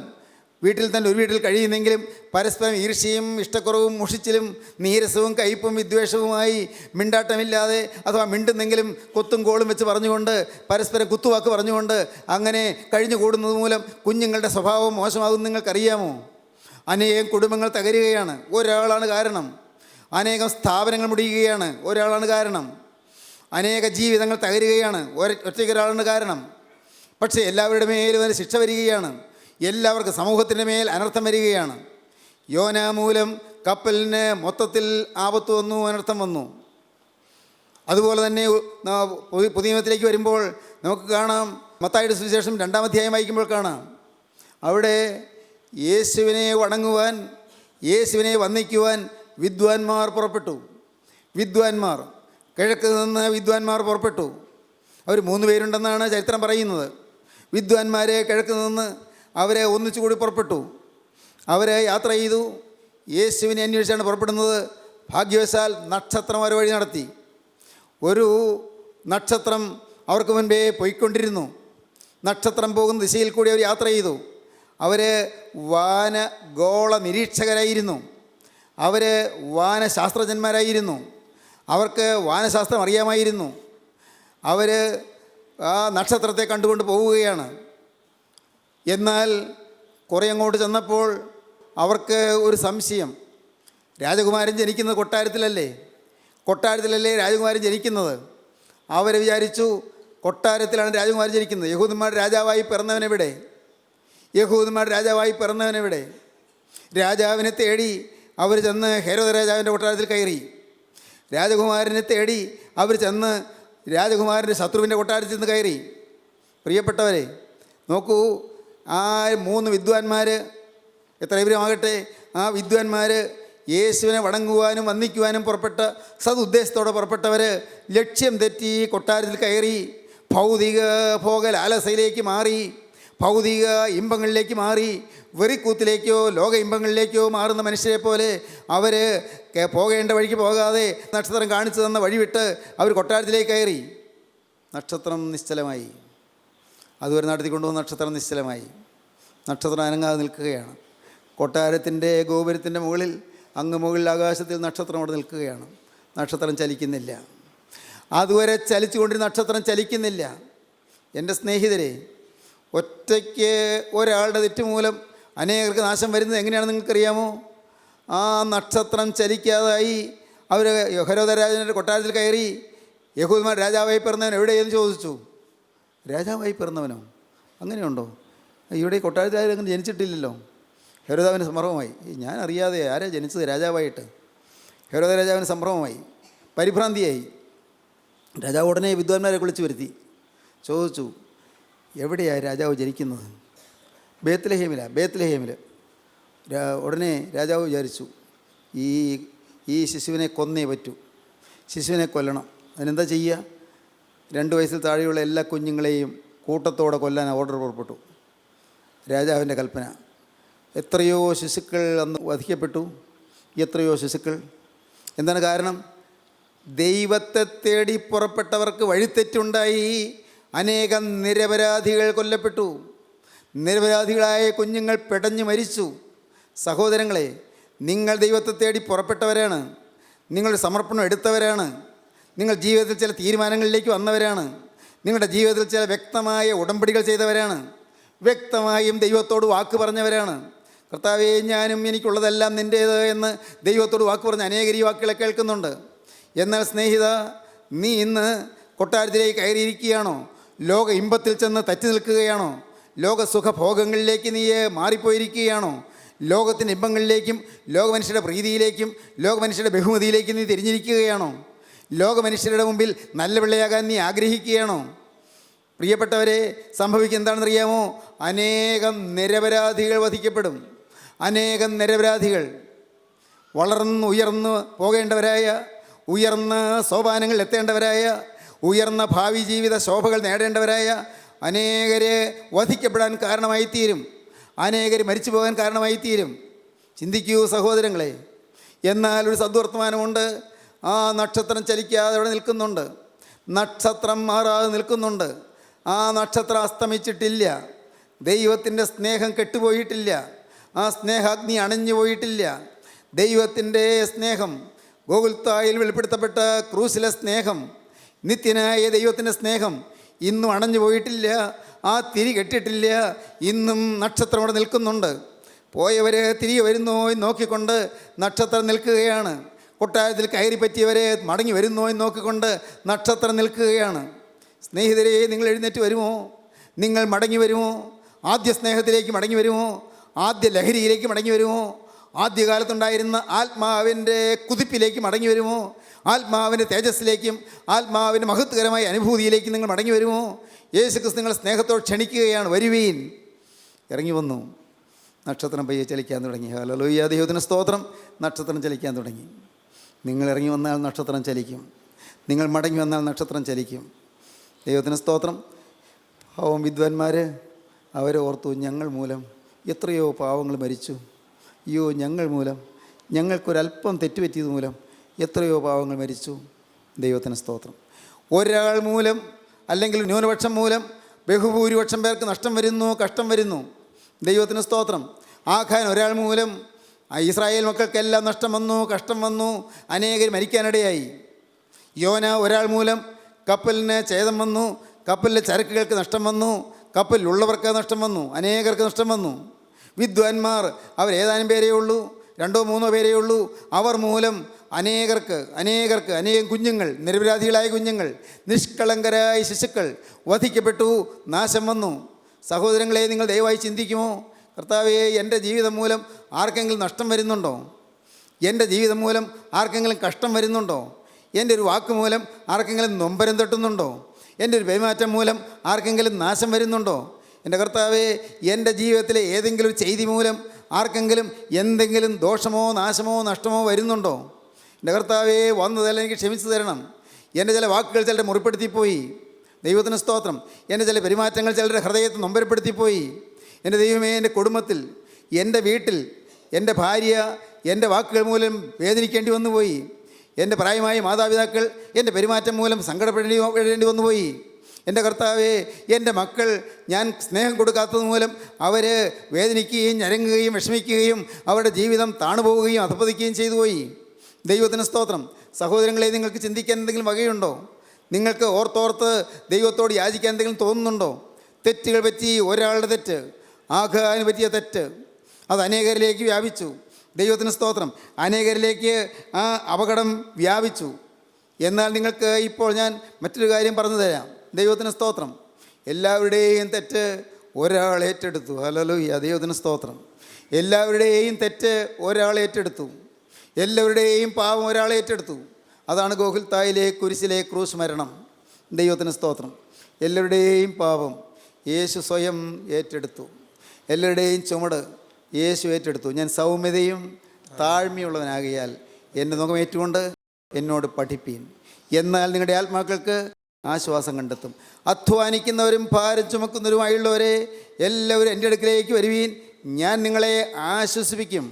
വീട്ടിൽ തന്നെ ഒരു വീട്ടിൽ കഴിയുന്നെങ്കിലും പരസ്പരം ഈർഷ്യയും ഇഷ്ടക്കുറവും മുഷിച്ചിലും നീരസവും കയ്പും വിദ്വേഷവുമായി മിണ്ടാട്ടമില്ലാതെ, അഥവാ മിണ്ടുന്നെങ്കിലും കൊത്തും കോളും വെച്ച് പറഞ്ഞുകൊണ്ട്, പരസ്പരം കുത്തുവാക്ക് പറഞ്ഞുകൊണ്ട് അങ്ങനെ കഴിഞ്ഞു കൂടുന്നത് മൂലം കുഞ്ഞുങ്ങളുടെ സ്വഭാവം മോശമാകും നിങ്ങൾക്കറിയാമോ? അനേകം കുടുംബങ്ങൾ തകരുകയാണ്, ഒരാളാണ് കാരണം. അനേകം സ്ഥാപനങ്ങൾ മുടിയുകയാണ്, ഒരാളാണ് കാരണം. അനേക ജീവിതങ്ങൾ തകരുകയാണ്, ഒറ്റയ്ക്കൊരാളാണ് കാരണം. പക്ഷേ എല്ലാവരുടെ മേലും അതിന് ശിക്ഷ വരികയാണ്, എല്ലാവർക്കും സമൂഹത്തിൻ്റെ മേൽ അനർത്ഥം വരികയാണ്. യോന മൂലം കപ്പലിന് മൊത്തത്തിൽ ആപത്ത് വന്നു, അനർത്ഥം വന്നു. അതുപോലെ തന്നെ പുതിയ നിയമത്തിലേക്ക് വരുമ്പോൾ നമുക്ക് കാണാം, മത്തായിയുടെ സുവിശേഷം 2-ാം അധ്യായം വായിക്കുമ്പോൾ കാണാം, അവിടെ യേശുവിനെ വണങ്ങുവാൻ, യേശുവിനെ വന്ദിക്കുവാൻ വിദ്വാൻമാർ പുറപ്പെട്ടു. വിദ്വാൻമാർ, കിഴക്ക് നിന്ന് വിദ്വാൻമാർ പുറപ്പെട്ടു. അവർ 3 പേരുണ്ടെന്നാണ് ചരിത്രം പറയുന്നത്. വിദ്വാൻമാരെ കിഴക്ക് നിന്ന് അവരെ ഒന്നിച്ചു കൂടി പുറപ്പെട്ടു. അവരെ യാത്ര ചെയ്തു. യേശുവിനെ അന്വേഷിച്ചാണ് പുറപ്പെടുന്നത്. ഭാഗ്യവശാൽ നക്ഷത്രം അവർ വഴി നടത്തി. ഒരു നക്ഷത്രം അവർക്ക് മുൻപേ പോയിക്കൊണ്ടിരുന്നു. നക്ഷത്രം പോകുന്ന ദിശയിൽ കൂടി അവർ യാത്ര ചെയ്തു. അവർ വാനഗോള നിരീക്ഷകരായിരുന്നു, അവർ വാനശാസ്ത്രജ്ഞന്മാരായിരുന്നു, അവർക്ക് വാനശാസ്ത്രം അറിയാമായിരുന്നു. അവർ ആ നക്ഷത്രത്തെ കണ്ടുകൊണ്ട് പോവുകയാണ്. എന്നാൽ കുറേ അങ്ങോട്ട് ചെന്നപ്പോൾ അവർക്ക് ഒരു സംശയം. രാജകുമാരൻ ജനിക്കുന്നത് കൊട്ടാരത്തിലല്ലേ രാജകുമാരൻ ജനിക്കുന്നത്? അവർ വിചാരിച്ചു കൊട്ടാരത്തിലാണ് രാജകുമാരൻ ജനിക്കുന്നത്. യഹൂദന്മാരുടെ രാജാവായി പിറന്നവനെവിടെ? രാജാവിനെ തേടി അവർ ചെന്ന് ഹെരോദ രാജാവിൻ്റെ കൊട്ടാരത്തിൽ കയറി. രാജകുമാരനെ തേടി അവർ ചെന്ന് രാജകുമാരൻ്റെ ശത്രുവിൻ്റെ കൊട്ടാരത്തിൽ നിന്ന് കയറി. പ്രിയപ്പെട്ടവരെ, നോക്കൂ, ആ 3 വിദ്വാൻമാർ, എത്ര ഇവരുമാകട്ടെ, ആ വിദ്വാൻമാർ യേശുവിനെ വണങ്ങുവാനും വന്ദിക്കുവാനും പുറപ്പെട്ട സതുദ്ദേശത്തോടെ പുറപ്പെട്ടവർ ലക്ഷ്യം തെറ്റി കൊട്ടാരത്തിൽ കയറി ഭൗതിക ഭോഗലാലസയിലേക്ക് മാറി, ഭൗതിക ഇമ്പങ്ങളിലേക്ക് മാറി, വെറിക്കൂത്തിലേക്കോ ലോക ഇമ്പങ്ങളിലേക്കോ മാറുന്ന മനുഷ്യരെ പോലെ അവർ പോകേണ്ട വഴിക്ക് പോകാതെ നക്ഷത്രം കാണിച്ചു തന്ന വഴി വിട്ട് അവർ കൊട്ടാരത്തിലേക്ക് കയറി. നക്ഷത്രം നിശ്ചലമായി. അതുവരെ നടത്തിക്കൊണ്ടുവന്ന നക്ഷത്രം നിശ്ചലമായി. നക്ഷത്രം അനങ്ങാതെ നിൽക്കുകയാണ്. കൊട്ടാരത്തിൻ്റെ ഗോപുരത്തിൻ്റെ മുകളിൽ, മുകളിൽ ആകാശത്തിൽ നക്ഷത്രം അവിടെ നിൽക്കുകയാണ്. നക്ഷത്രം ചലിക്കുന്നില്ല. അതുവരെ ചലിച്ചുകൊണ്ടിരുന്ന നക്ഷത്രം ചലിക്കുന്നില്ല. എൻ്റെ സ്നേഹിതരെ, ഒറ്റയ്ക്ക് ഒരാളുടെ തെറ്റുമൂലം അനേകർക്ക് നാശം വരുന്നത് എങ്ങനെയാണെന്ന് നിങ്ങൾക്കറിയാമോ? ആ നക്ഷത്രം ചലിക്കാതായി അവർ ഹെരോദ രാജാവിൻ്റെ കൊട്ടാരത്തിൽ കയറി യഹൂദന്മാർ രാജാവായി പിറന്നവൻ എവിടെയെന്ന് ചോദിച്ചു. രാജാവായി പിറന്നവനോ? അങ്ങനെയുണ്ടോ? ഇവിടെ കൊട്ടാരത്തിൽ അങ്ങനെ ജനിച്ചിട്ടില്ലല്ലോ. ഹെരോദാവിന് സംഭ്രമമായി. ഞാൻ അറിയാതെ ആരാ ജനിച്ചത് രാജാവായിട്ട്? ഹെരോദ രാജാവിന് സംഭ്രമമായി, പരിഭ്രാന്തിയായി. രാജാവ് ഉടനെ വിദ്വാൻമാരെ വിളിച്ചു വരുത്തി ചോദിച്ചു, എവിടെയാണ് രാജാവ് ജനിക്കുന്നത്? ബേത്ലഹേമിൽ. ഉടനെ രാജാവ് വിചാരിച്ചു, ഈ ശിശുവിനെ കൊന്നേ പറ്റൂ, ശിശുവിനെ കൊല്ലണം. അതിനെന്താ ചെയ്യുക? 2 വയസ്സിൽ താഴെയുള്ള എല്ലാ കുഞ്ഞുങ്ങളെയും കൂട്ടത്തോടെ കൊല്ലാൻ ഓർഡർ പുറപ്പെട്ടു. രാജാവിൻ്റെ കൽപ്പന. എത്രയോ ശിശുക്കൾ അന്ന് വധിക്കപ്പെട്ടു. എത്രയോ ശിശുക്കൾ. എന്താണ് കാരണം? ദൈവത്തെ തേടി പുറപ്പെട്ടവർക്ക് വഴിത്തെറ്റുണ്ടായി. അനേകം നിരപരാധികൾ കൊല്ലപ്പെട്ടു. നിരപരാധികളായ കുഞ്ഞുങ്ങൾ പിടഞ്ഞു മരിച്ചു. സഹോദരങ്ങളെ, നിങ്ങൾ ദൈവത്തെ തേടി പുറപ്പെട്ടവരാണ്. നിങ്ങളുടെ സമർപ്പണം എടുത്തവരാണ്. നിങ്ങൾ ജീവിതത്തിൽ ചില തീരുമാനങ്ങളിലേക്ക് വന്നവരാണ്. നിങ്ങളുടെ ജീവിതത്തിൽ ചില വ്യക്തമായ ഉടമ്പടികൾ ചെയ്തവരാണ്. വ്യക്തമായും ദൈവത്തോട് വാക്ക് പറഞ്ഞവരാണ്. കർത്താവേ, ഞാനും എനിക്കുള്ളതെല്ലാം നിൻ്റേത് എന്ന് ദൈവത്തോട് വാക്ക് പറഞ്ഞ അനേകർ ഈ വാക്കുകളെ കേൾക്കുന്നുണ്ട്. എന്നാൽ സ്നേഹിത, നീ ഇന്ന് കൊട്ടാരത്തിലേക്ക് കയറിയിരിക്കുകയാണോ? ലോക ഇമ്പത്തിൽ ചെന്ന് തറ്റി നിൽക്കുകയാണോ? ലോക സുഖഭോഗങ്ങളിലേക്ക് നീ മാറിപ്പോയിരിക്കുകയാണോ? ലോകത്തിൻ്റെ ഇമ്പങ്ങളിലേക്കും ലോകമനുഷ്യരുടെ പ്രീതിയിലേക്കും ലോകമനുഷ്യരുടെ ബഹുമതിയിലേക്കും നീ തിരിഞ്ഞിരിക്കുകയാണോ? ലോകമനുഷ്യരുടെ മുമ്പിൽ നല്ല പിള്ളയാകാൻ നീ ആഗ്രഹിക്കുകയാണോ? പ്രിയപ്പെട്ടവരെ, സംഭവിക്കുക എന്താണെന്നറിയാമോ? അനേകം നിരപരാധികൾ വധിക്കപ്പെടും. അനേകം നിരപരാധികൾ ഉയർന്നു പോകേണ്ടവരായ, ഉയർന്ന സോപാനങ്ങൾ എത്തേണ്ടവരായ, ഉയർന്ന ഭാവി ജീവിത ശോഭകൾ നേടേണ്ടവരായ അനേകരെ വധിക്കപ്പെടാൻ കാരണമായിത്തീരും. അനേകർ മരിച്ചു പോകാൻ കാരണമായിത്തീരും. ചിന്തിക്കൂ സഹോദരങ്ങളെ. എന്നാൽ ഒരു സദ്വർത്തമാനമുണ്ട്. ആ നക്ഷത്രം ചലിക്കാതെ അവിടെ നിൽക്കുന്നുണ്ട്. നക്ഷത്രം മാറാതെ നിൽക്കുന്നുണ്ട്. ആ നക്ഷത്രം അസ്തമിച്ചിട്ടില്ല. ദൈവത്തിൻ്റെ സ്നേഹം കെട്ടുപോയിട്ടില്ല. ആ സ്നേഹാഗ്നി അണഞ്ഞു പോയിട്ടില്ല. ദൈവത്തിൻ്റെ സ്നേഹം, ഗോകുൽത്തായിൽ വെളിപ്പെടുത്തപ്പെട്ട ക്രൂസിലെ സ്നേഹം, നിത്യനായ ദൈവത്തിൻ്റെ സ്നേഹം ഇന്നും അണഞ്ഞു പോയിട്ടില്ല. ആ തിരി കെട്ടിട്ടില്ല. ഇന്നും നക്ഷത്രം അവിടെ നിൽക്കുന്നുണ്ട്. പോയവർ തിരികെ വരുന്നോ എന്ന് നോക്കിക്കൊണ്ട് നക്ഷത്രം നിൽക്കുകയാണ്. കൊട്ടാരത്തിൽ കയറി പറ്റിയവരെ മടങ്ങി വരുന്നോ എന്ന് നോക്കിക്കൊണ്ട് നക്ഷത്രം നിൽക്കുകയാണ്. സ്നേഹിതരെ, നിങ്ങൾ എഴുന്നേറ്റ് വരുമോ? നിങ്ങൾ മടങ്ങി വരുമോ? ആദ്യ സ്നേഹത്തിലേക്ക് മടങ്ങി വരുമോ? ആദ്യ ലഹരിയിലേക്ക് മടങ്ങി വരുമോ? ആദ്യകാലത്തുണ്ടായിരുന്ന ആത്മാവിൻ്റെ കുതിപ്പിലേക്ക് മടങ്ങി വരുമോ? ആത്മാവിൻ്റെ തേജസ്സിലേക്കും ആത്മാവിൻ്റെ മഹത്വകരമായ അനുഭൂതിയിലേക്കും നിങ്ങൾ മടങ്ങി വരുമോ? യേശുക്രിസ്തു നിങ്ങൾ സ്നേഹത്തോട് ക്ഷണിക്കുകയാണ്, വരുവീൻ. ഇറങ്ങി വന്നു. നക്ഷത്രം പയ്യെ ചലിക്കാൻ തുടങ്ങി. ഹല്ലേലൂയ, ദൈവത്തിന് സ്തോത്രം. നക്ഷത്രം ചലിക്കാൻ തുടങ്ങി. നിങ്ങൾ ഇറങ്ങി വന്നാൽ നക്ഷത്രം ചലിക്കും. നിങ്ങൾ മടങ്ങി വന്നാൽ നക്ഷത്രം ചലിക്കും. ദൈവത്തിന് സ്തോത്രം. പാവം വിദ്വാൻമാർ അവരെ ഓർത്തു, ഞങ്ങൾ മൂലം എത്രയോ പാവങ്ങൾ മരിച്ചു. അയ്യോ, ഞങ്ങൾ മൂലം, ഞങ്ങൾക്കൊരല്പം തെറ്റുപറ്റിയത് മൂലം എത്രയോ പാവങ്ങൾ മരിച്ചു. ദൈവത്തിന് സ്തോത്രം. ഒരാൾ മൂലം അല്ലെങ്കിൽ ന്യൂനപക്ഷം മൂലം ബഹുഭൂരിപക്ഷം പേർക്ക് നഷ്ടം വരുന്നു, കഷ്ടം വരുന്നു. ദൈവത്തിന് സ്തോത്രം. ആഖാൻ ഒരാൾ മൂലം ഇസ്രായേൽ മക്കൾക്കെല്ലാം നഷ്ടം വന്നു, കഷ്ടം വന്നു, അനേകർ മരിക്കാനിടയായി. യോന ഒരാൾ മൂലം കപ്പലിന് ഛേദം വന്നു, കപ്പലിലെ ചരക്കുകൾക്ക് നഷ്ടം വന്നു, കപ്പലിലുള്ളവർക്ക് നഷ്ടം വന്നു, അനേകർക്ക് നഷ്ടം വന്നു. വിദ്വാൻമാർ അവരേതാനും പേരേ ഉള്ളൂ, 2-3 പേരേ ഉള്ളൂ. അവർ മൂലം അനേകം കുഞ്ഞുങ്ങൾ, നിരപരാധികളായ കുഞ്ഞുങ്ങൾ, നിഷ്കളങ്കരായ ശിശുക്കൾ വധിക്കപ്പെട്ടു, നാശം വന്നു. സഹോദരങ്ങളെ, നിങ്ങൾ ദയവായി ചിന്തിക്കുമോ? കർത്താവേ, എൻ്റെ ജീവിതം മൂലം ആർക്കെങ്കിലും നഷ്ടം വരുന്നുണ്ടോ? എൻ്റെ ജീവിതം മൂലം ആർക്കെങ്കിലും കഷ്ടം വരുന്നുണ്ടോ? എൻ്റെ ഒരു വാക്ക് മൂലം ആർക്കെങ്കിലും നൊമ്പരം തട്ടുന്നുണ്ടോ? എൻ്റെ ഒരു പെരുമാറ്റം മൂലം ആർക്കെങ്കിലും നാശം വരുന്നുണ്ടോ? എൻ്റെ കർത്താവേ, എൻ്റെ ജീവിതത്തിലെ ഏതെങ്കിലും ഒരു ചെയ്തി മൂലം ആർക്കെങ്കിലും എന്തെങ്കിലും ദോഷമോ നാശമോ നഷ്ടമോ വരുന്നുണ്ടോ? എൻ്റെ കർത്താവേ, വന്നതെല്ലാം എനിക്ക് ക്ഷമിച്ചു തരണം. എൻ്റെ ചില വാക്കുകൾ ചിലരെ മുറിപ്പെടുത്തിപ്പോയി. ദൈവത്തിന് സ്തോത്രം. എൻ്റെ ചില പെരുമാറ്റങ്ങൾ ചിലരുടെ ഹൃദയത്തെ നൊമ്പരപ്പെടുത്തിപ്പോയി. എൻ്റെ ദൈവമേ, എൻ്റെ കുടുംബത്തിൽ, എൻ്റെ വീട്ടിൽ, എൻ്റെ ഭാര്യ എൻ്റെ വാക്കുകൾ മൂലം വേദനിക്കേണ്ടി വന്നുപോയി. എൻ്റെ പ്രായമായ മാതാപിതാക്കൾ എൻ്റെ പെരുമാറ്റം മൂലം സങ്കടപ്പെടേണ്ടി വന്നുപോയി. എൻ്റെ കർത്താവേ, എൻ്റെ മക്കൾ ഞാൻ സ്നേഹം കൊടുക്കാത്തത് മൂലം അവർ വേദനിക്കുകയും ഞരങ്ങുകയും വിഷമിക്കുകയും അവരുടെ ജീവിതം താണുപോവുകയും അധപ്പതിക്കുകയും ചെയ്തു പോയി. ദൈവത്തിന് സ്തോത്രം. സഹോദരങ്ങളെ, നിങ്ങൾക്ക് ചിന്തിക്കാൻ എന്തെങ്കിലും വകയുണ്ടോ? നിങ്ങൾക്ക് ഓർത്തോർത്ത് ദൈവത്തോട് യാചിക്കാൻ എന്തെങ്കിലും തോന്നുന്നുണ്ടോ? തെറ്റുകൾ പറ്റി ഒരാളുടെ തെറ്റ്, ആഘാന് പറ്റിയ തെറ്റ്, അത് അനേകരിലേക്ക് വ്യാപിച്ചു. ദൈവത്തിന് സ്തോത്രം. അനേകരിലേക്ക് ആ അപകടം വ്യാപിച്ചു. എന്നാൽ നിങ്ങൾക്ക് ഇപ്പോൾ ഞാൻ മറ്റൊരു കാര്യം പറഞ്ഞു തരാം. ദൈവത്തിന് സ്തോത്രം. എല്ലാവരുടെയും തെറ്റ് ഒരാൾ ഏറ്റെടുത്തു. ഹല്ലേലൂയ, ദൈവത്തിന് സ്തോത്രം. എല്ലാവരുടെയും തെറ്റ് ഒരാൾ ഏറ്റെടുത്തു. എല്ലാവരുടെയും പാവം ഒരാൾ ഏറ്റെടുത്തു. അതാണ് ഗോകുൽത്തായിലെ കുരിശിലെ ക്രൂശ് മരണം. ദൈവത്തിന് സ്തോത്രം. എല്ലാവരുടെയും പാപം യേശു സ്വയം ഏറ്റെടുത്തു. എല്ലാവരുടെയും ചുമട് യേശു ഏറ്റെടുത്തു. ഞാൻ സൗമ്യതയും താഴ്മയുള്ളവനാകിയാൽ എൻ്റെ മുഖമേറ്റുകൊണ്ട് എന്നോട് പഠിപ്പീൻ, എന്നാൽ നിങ്ങളുടെ ആത്മാക്കൾക്ക് ആശ്വാസം കണ്ടെത്തും. അധ്വാനിക്കുന്നവരും ഭാരം ചുമക്കുന്നവരുമായുള്ളവരെ എല്ലാവരും എൻ്റെ അടുക്കിലേക്ക് വരുവീൻ, ഞാൻ നിങ്ങളെ ആശ്വസിപ്പിക്കും.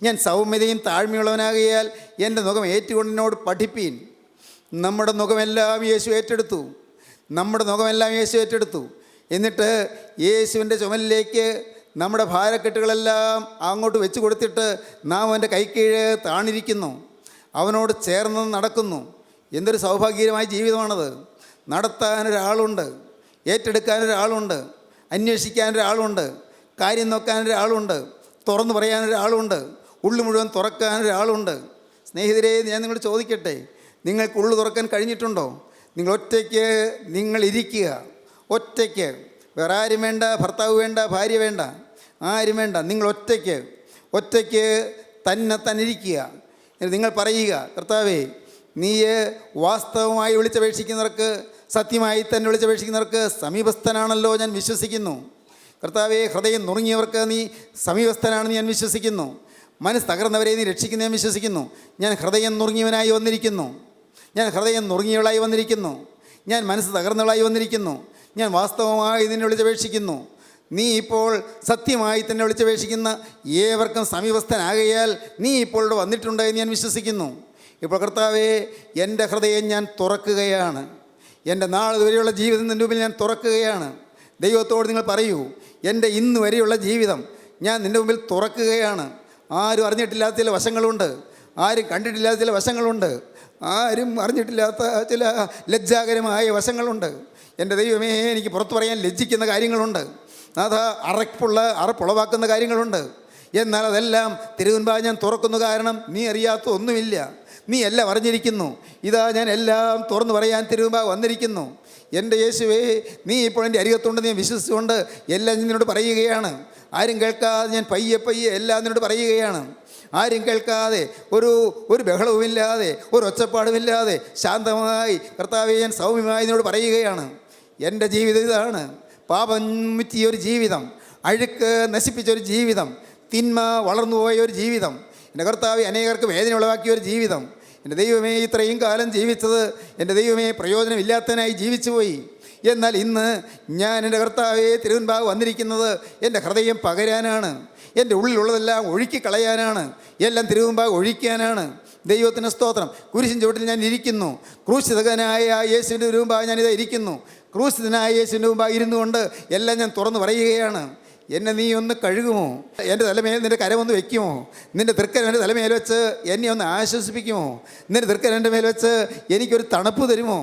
ഞാൻ സൗമ്യതയും താഴ്മയുള്ളവനാകിയാൽ എൻ്റെ മുഖം ഏറ്റുകൊണ്ട് എന്നോട് പഠിപ്പീൻ. നമ്മുടെ മുഖമെല്ലാം യേശു ഏറ്റെടുത്തു. നമ്മുടെ മുഖമെല്ലാം യേശു ഏറ്റെടുത്തു. എന്നിട്ട് യേശുവിൻ്റെ ചുമലിലേക്ക് നമ്മുടെ ഭാരക്കെട്ടുകളെല്ലാം അങ്ങോട്ട് വെച്ച് കൊടുത്തിട്ട് നാം അവൻ്റെ കൈക്കീഴ് താണിരിക്കുന്നു, അവനോട് ചേർന്ന് നടക്കുന്നു. എന്തൊരു സൗഭാഗ്യകരമായ ജീവിതമാണത്. നടത്താനൊരാളുണ്ട്, ഏറ്റെടുക്കാനൊരാളുണ്ട്, അന്വേഷിക്കാനൊരാളുണ്ട്, കാര്യം നോക്കാനൊരാളുണ്ട്, തുറന്നു പറയാനൊരാളുണ്ട്, ഉള്ളു മുഴുവൻ തുറക്കാനൊരാളുണ്ട്. സ്നേഹിതരെ, ഞാൻ നിങ്ങളോട് ചോദിക്കട്ടെ, നിങ്ങൾക്ക് ഉള്ളു തുറക്കാൻ കഴിഞ്ഞിട്ടുണ്ടോ? നിങ്ങൾ ഒറ്റയ്ക്ക് നിങ്ങളിരിക്കുക, ഒറ്റയ്ക്ക്. വേറെ ആരും വേണ്ട, ഭർത്താവ് വേണ്ട, ഭാര്യ വേണ്ട, ആരും വേണ്ട. നിങ്ങൾ ഒറ്റയ്ക്ക് തന്നെ ഇരിക്കുക. നിങ്ങൾ പറയുക, കർത്താവേ, നീ വാസ്തവമായി വിളിച്ചപേക്ഷിക്കുന്നവർക്ക്, സത്യമായി തന്നെ വിളിച്ചപേക്ഷിക്കുന്നവർക്ക് സമീപസ്ഥനാണല്ലോ ഞാൻ വിശ്വസിക്കുന്നു. കർത്താവേ, ഹൃദയം നുറുങ്ങിയവർക്ക് നീ സമീപസ്ഥനാണെന്ന് ഞാൻ വിശ്വസിക്കുന്നു. മനസ്സ് തകർന്നവരെ നീ രക്ഷിക്കുന്ന ഞാൻ വിശ്വസിക്കുന്നു. ഞാൻ ഹൃദയം നുറുങ്ങിയവനായി വന്നിരിക്കുന്നു. ഞാൻ ഹൃദയം നുറുങ്ങിയവളായി വന്നിരിക്കുന്നു. ഞാൻ മനസ്സ് തകർന്നവളായി വന്നിരിക്കുന്നു. ഞാൻ വാസ്തവമായി നിന്നെ വിളിച്ചപേക്ഷിക്കുന്നു. നീ ഇപ്പോൾ സത്യമായി തന്നെ വിളിച്ചപേക്ഷിക്കുന്ന ഏവർക്കും സമീപസ്ഥനാകയാൽ നീ ഇപ്പോൾ ഇവിടെ വന്നിട്ടുണ്ട് എന്ന് ഞാൻ വിശ്വസിക്കുന്നു. ഇപ്പോൾ കർത്താവേ, എൻ്റെ ഹൃദയം ഞാൻ തുറക്കുകയാണ്. എൻ്റെ നാൾ വരെയുള്ള ജീവിതം നിൻ്റെ മുമ്പിൽ ഞാൻ തുറക്കുകയാണ്. ദൈവത്തോട് നിങ്ങൾ പറയൂ, എൻ്റെ ഇന്ന് വരെയുള്ള ജീവിതം ഞാൻ നിൻ്റെ മുമ്പിൽ തുറക്കുകയാണ്. ആരും അറിഞ്ഞിട്ടില്ലാത്ത ചില വശങ്ങളുണ്ട്, ആരും കണ്ടിട്ടില്ലാത്ത ചില വശങ്ങളുണ്ട്, ആരും അറിഞ്ഞിട്ടില്ലാത്ത ചില ലജ്ജാകരമായ വശങ്ങളുണ്ട്. എൻ്റെ ദൈവമേ, എനിക്ക് പുറത്തു പറയാൻ ലജ്ജിക്കുന്ന കാര്യങ്ങളുണ്ട്. അത് അറപ്പുളവാക്കുന്ന കാര്യങ്ങളുണ്ട്. എന്നാൽ അതെല്ലാം തിരുവൻപാ ഞാൻ തുറക്കുന്നു. കാരണം നീ അറിയാത്ത ഒന്നുമില്ല, നീ എല്ലാം അറിഞ്ഞിരിക്കുന്നു. ഇതാ ഞാൻ എല്ലാം തുറന്നു പറയാൻ തിരുവൻപാ വന്നിരിക്കുന്നു. എൻ്റെ യേശുവേ, നീ ഇപ്പോൾ എൻ്റെ അരികത്തുണ്ടെന്ന് ഞാൻ വിശ്വസിച്ചുകൊണ്ട് എല്ലാം നിന്നോട് പറയുകയാണ്. ആരും കേൾക്കാതെ ഞാൻ പയ്യെ എല്ലാം നിന്നോട് പറയുകയാണ്. ആരും കേൾക്കാതെ, ഒരു ബഹളവുമില്ലാതെ, ഒരു ഒച്ചപ്പാടുമില്ലാതെ ശാന്തമായി കർത്താവേ, ഞാൻ സൗമ്യമായി നിന്നോട് പറയുകയാണ്. എൻ്റെ ജീവിതം ഇതാണ്. പാപം മുറ്റിയൊരു ജീവിതം, അഴുക്ക് നശിപ്പിച്ചൊരു ജീവിതം, തിന്മ വളർന്നുപോയ ഒരു ജീവിതം, എൻ്റെ കർത്താവേ, അനേകർക്ക് വേദന ഉളവാക്കിയ ഒരു ജീവിതം. എൻ്റെ ദൈവമേ, ഇത്രയും കാലം ജീവിച്ചത് എൻ്റെ ദൈവമേ പ്രയോജനമില്ലാത്തതിനായി ജീവിച്ചു പോയി. എന്നാൽ ഇന്ന് ഞാൻ എൻ്റെ കർത്താവേ തിരുവൻപാവ് വന്നിരിക്കുന്നത് എൻ്റെ ഹൃദയം പകരാനാണ്. എൻ്റെ ഉള്ളിലുള്ളതെല്ലാം ഒഴുക്കിക്കളയാനാണ്. എല്ലാം തിരുവൻപാവ് ഒഴിക്കാനാണ്. ദൈവത്തിന് സ്തോത്രം. കുരിശിൻ ചുവട്ടിൽ ഞാൻ ഇരിക്കുന്നു. ക്രൂശിതനായ യേശുവിൻ്റെ മുമ്പാകെ ഞാനിതാ ഇരിക്കുന്നു. ക്രൂശിതനായ യേശുവിൻ്റെ മുമ്പാകെ ഇരുന്നു കൊണ്ട് എല്ലാം ഞാൻ തുറന്നു പറയുകയാണ്. എന്നെ നീ ഒന്ന് കഴുകുമോ? എൻ്റെ തലമേൽ നിൻ്റെ കരമൊന്ന് വയ്ക്കുമോ? നിൻ്റെ തൃക്കരം എൻ്റെ തലമേൽ വെച്ച് എന്നെ ഒന്ന് ആശ്വസിപ്പിക്കുമോ? നിൻ്റെ തൃക്കരം എൻ്റെ മേൽ വെച്ച് എനിക്കൊരു തണുപ്പ് തരുമോ?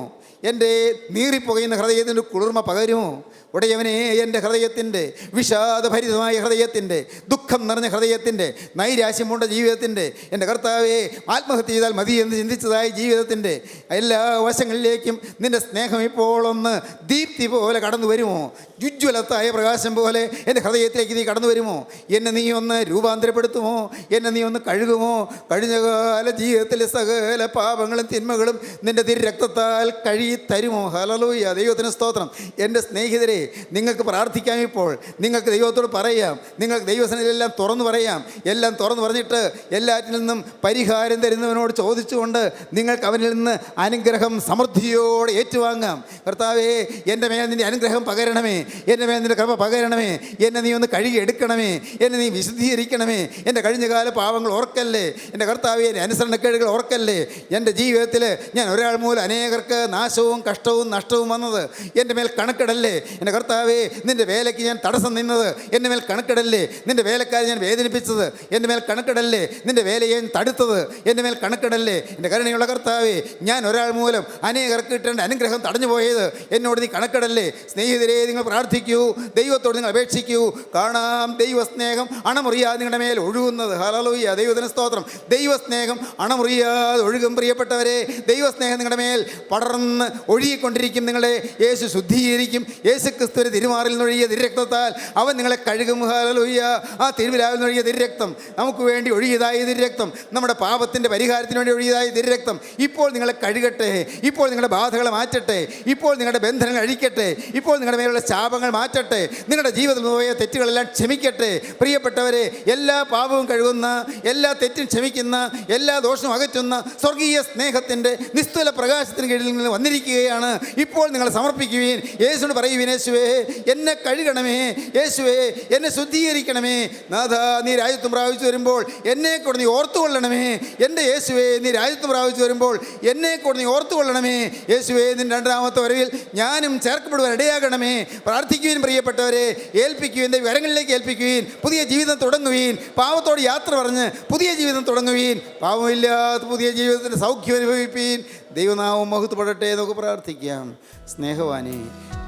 എൻ്റെ നീറിപ്പുകയുന്ന ഹൃദയത്തിൻ്റെ കുളിർമ പകരുമോ? ഉടയവനെ, എൻ്റെ ഹൃദയത്തിൻ്റെ, വിഷാദഭരിതമായ ഹൃദയത്തിൻ്റെ, ദുഃഖം നിറഞ്ഞ ഹൃദയത്തിൻ്റെ, നൈരാശ്യം കൊണ്ട ജീവിതത്തിൻ്റെ, എൻ്റെ കർത്താവെ, ആത്മഹത്യ ചെയ്താൽ മതി എന്ന് ചിന്തിച്ചതായ ജീവിതത്തിൻ്റെ എല്ലാ വശങ്ങളിലേക്കും നിൻ്റെ സ്നേഹം ഇപ്പോൾ ഒന്ന് ദീപ്തി പോലെ കടന്നു വരുമോ? ഉജ്ജ്വലത്തായ പ്രകാശം പോലെ എൻ്റെ ഹൃദയത്തിലേക്ക് നീ കടന്നു വരുമോ? എന്നെ നീ ഒന്ന് രൂപാന്തരപ്പെടുത്തുമോ? എന്നെ നീ ഒന്ന് കഴുകുമോ? കഴിഞ്ഞകാല ജീവിതത്തിലെ സകല പാപങ്ങളും തിന്മകളും നിൻ്റെ തിരുരക്തത്താൽ കഴുകി തരുമോ? ഹല്ലേലൂയ, ദൈവത്തിന് സ്തോത്രം. എൻ്റെ സ്നേഹിതരെ, നിങ്ങൾക്ക് പ്രാർത്ഥിക്കാം. ഇപ്പോൾ നിങ്ങൾക്ക് ദൈവത്തോട് പറയാം. നിങ്ങൾക്ക് ദൈവസന്നിധിയിലെല്ലാം തുറന്നു പറയാം. എല്ലാം തുറന്നു പറഞ്ഞിട്ട് എല്ലാറ്റിൽ നിന്നും പരിഹാരം തരുന്നവനോട് ചോദിച്ചുകൊണ്ട് നിങ്ങൾക്ക് അവനിൽ നിന്ന് അനുഗ്രഹം സമൃദ്ധിയോടെ ഏറ്റുവാങ്ങാം. കർത്താവേ, എൻ്റെ മേൽ നിൻ്റെ അനുഗ്രഹം പകരണമേ, എൻ്റെ മേൽ നിൻ്റെ കൃപ പകരണമേ, എന്നെ നീ ഒന്ന് കഴുകി എടുക്കണമേ, എന്നെ നീ വിശുദ്ധീകരിക്കണമേ. എൻ്റെ കഴിഞ്ഞകാല പാവങ്ങൾ ഓർക്കല്ലേ എൻ്റെ കർത്താവേ, എൻ്റെ അനുസരണക്കേടുകൾ ഓർക്കല്ലേ. എൻ്റെ ജീവിതത്തിൽ ഞാൻ ഒരാൾ മൂലം അനേകർക്ക് നാശം നാശവും കഷ്ടവും നഷ്ടവും വന്നത്? എൻ്റെ മേൽ കണക്കിടല്ലേ എൻ്റെ കർത്താവേ. നിൻ്റെ വേലയ്ക്ക് ഞാൻ തടസ്സം നിന്നത് എൻ്റെ മേൽ കണക്കിടല്ലേ. നിൻ്റെ വേലക്കാരെ ഞാൻ വേദനിപ്പിച്ചത് എൻ്റെ മേൽ കണക്കിടല്ലേ. നിൻ്റെ വേലയെ ഞാൻ തടുത്തത് എൻ്റെ മേൽ കണക്കിടല്ലേ. എൻ്റെ കരുണയുള്ള കർത്താവേ, ഞാൻ ഒരാൾ മൂലം അനേകർക്ക് കിട്ടേണ്ട അനുഗ്രഹം തടഞ്ഞു പോയത് എന്നോട് നീ കണക്കിടല്ലേ. സ്നേഹിതരെ, നിങ്ങൾ പ്രാർത്ഥിക്കൂ, ദൈവത്തോട് നിങ്ങൾ അപേക്ഷിക്കൂ. കാണാം ദൈവസ്നേഹം അണമുറിയാതെ നിങ്ങളുടെ മേൽ ഒഴുകുന്നത്. ഹല്ലേലൂയ, ദൈവത്തിന് സ്തോത്രം. ദൈവസ്നേഹം അണമുറിയാതെ ഒഴുകും. പ്രിയപ്പെട്ടവരെ, ദൈവസ്നേഹം നിങ്ങളുടെ മേൽ പടർന്ന് ഒഴുകിക്കൊണ്ടിരിക്കും. നിങ്ങളെ യേശു ശുദ്ധീകരിക്കും. യേശു ക്രിസ്തുവിൻ്റെ തിരുമാറിൽ നിന്നൊഴുകിയ തിരുരക്തത്താൽ അവൻ നിങ്ങളെ കഴുകും. ഹല്ലേലൂയ. ആ തിരുവിലാവിൽ നിന്നൊഴുകിയ തിരുരക്തം, നമുക്ക് വേണ്ടി ഒഴുകിയതായ തിരുരക്തം, നമ്മുടെ പാപത്തിൻ്റെ പരിഹാരത്തിന് വേണ്ടി ഒഴുകിയതായ തിരുരക്തം ഇപ്പോൾ നിങ്ങളെ കഴുകട്ടെ. ഇപ്പോൾ നിങ്ങളുടെ ബാധകളെ മാറ്റട്ടെ. ഇപ്പോൾ നിങ്ങളുടെ ബന്ധനങ്ങൾ അഴിക്കട്ടെ. ഇപ്പോൾ നിങ്ങളുടെ മേലുള്ള ശാപങ്ങൾ മാറ്റട്ടെ. നിങ്ങളുടെ ജീവിതത്തിൽ പോയ തെറ്റുകളെല്ലാം ക്ഷമിക്കട്ടെ. പ്രിയപ്പെട്ടവരെ, എല്ലാ പാപവും കഴുകുന്ന, എല്ലാ തെറ്റും ക്ഷമിക്കുന്ന, എല്ലാ ദോഷവും അകറ്റുന്ന സ്വർഗീയ സ്നേഹത്തിൻ്റെ നിസ്തുല പ്രകാശത്തിന് കീഴിൽ നിങ്ങൾ വന്നിരിക്കുകയാണ്. ഇപ്പോൾ നിങ്ങൾ സമർപ്പിക്കുകയും യേശുവിനോട് പറയുവിൻ, യേശുവേ എന്നെ കഴുകണമേ, യേശുവേ എന്നെ ശുദ്ധീകരിക്കണമേ. നാഥ, നീ രാജ്യത്വം പ്രാപിച്ചു വരുമ്പോൾ എന്നെ കൂടെ നീ ഓർത്തുകൊള്ളണമേ. എൻ്റെ യേശുവേ, നീ രാജ്യത്വം പ്രാപിച്ചു വരുമ്പോൾ എന്നെ കൂടെ നീ ഓർത്തുകൊള്ളണമേ. യേശുവേ, നിൻ്റെ രണ്ടാമത്തെ വരവിൽ ഞാനും ചേർക്കപ്പെടുവാൻ ഇടയാകണമേ. പ്രാർത്ഥിക്കുവിൻ പ്രിയപ്പെട്ടവരെ, ഏൽപ്പിക്കുവിൻ, വരങ്ങളിലേക്ക് ഏൽപ്പിക്കുവിൻ. പുതിയ ജീവിതം തുടങ്ങുവീൻ. പാവത്തോട് യാത്ര പറഞ്ഞ് പുതിയ ജീവിതം തുടങ്ങുവീൻ. പാവമില്ലാത്ത പുതിയ ജീവിതത്തിൻ്റെ സൗഖ്യം അനുഭവിപ്പീൻ. ദൈവനാമം മഹത്വപ്പെടട്ടെ. നമുക്ക് പ്രാർത്ഥിക്കാം. സ്നേഹവാനേ,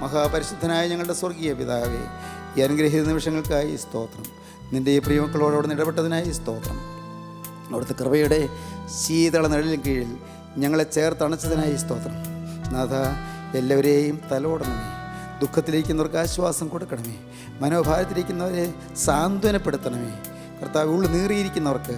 മഹാപരിശുദ്ധനായ ഞങ്ങളുടെ സ്വർഗീയ പിതാവേ, ഈ അനുഗ്രഹീത നിമിഷങ്ങൾക്കായി സ്തോത്രം. നിൻ്റെ ഈ പ്രിയമക്കളോട് അവിടെ ഇടപെട്ടതിനായി സ്തോത്രം. അവിടുത്തെ കൃപയുടെ ശീതള നിഴലിന് കീഴിൽ ഞങ്ങളെ ചേർത്തണച്ചതിനായി സ്തോത്രം. നാഥ, എല്ലാവരെയും തലോടണമേ. ദുഃഖത്തിലിരിക്കുന്നവർക്ക് ആശ്വാസം കൊടുക്കണമേ. മനോഭാരത്തിലിരിക്കുന്നവരെ സാന്ത്വനപ്പെടുത്തണമേ. കർത്താവ്, ഉള്ളു നീറിയിരിക്കുന്നവർക്ക്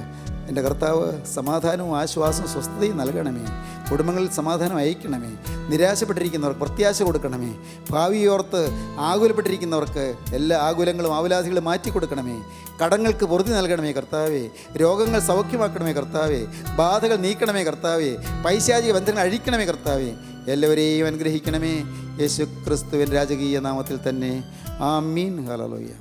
എൻ്റെ കർത്താവ് സമാധാനവും ആശ്വാസവും സ്വസ്ഥതയും നൽകണമേ. കുടുംബങ്ങളിൽ സമാധാനം അയക്കണമേ. നിരാശപ്പെട്ടിരിക്കുന്നവർക്ക് പ്രത്യാശ കൊടുക്കണമേ. ഭാവിയോർത്ത് ആകുലപ്പെട്ടിരിക്കുന്നവർക്ക് എല്ലാ ആകുലങ്ങളും ആവലാധികളും മാറ്റിക്കൊടുക്കണമേ. കടങ്ങൾക്ക് പൊറുതി നൽകണമേ കർത്താവേ. രോഗങ്ങൾ സൗഖ്യമാക്കണമേ കർത്താവേ. ബാധകൾ നീക്കണമേ കർത്താവേ. പൈശാചിക ബന്ധങ്ങൾ അഴിക്കണമേ കർത്താവേ. എല്ലാവരെയും അനുഗ്രഹിക്കണമേ. യേശു ക്രിസ്തുവിൻ രാജകീയ നാമത്തിൽ തന്നെ. ആമീൻ. ഹല്ലേലൂയ.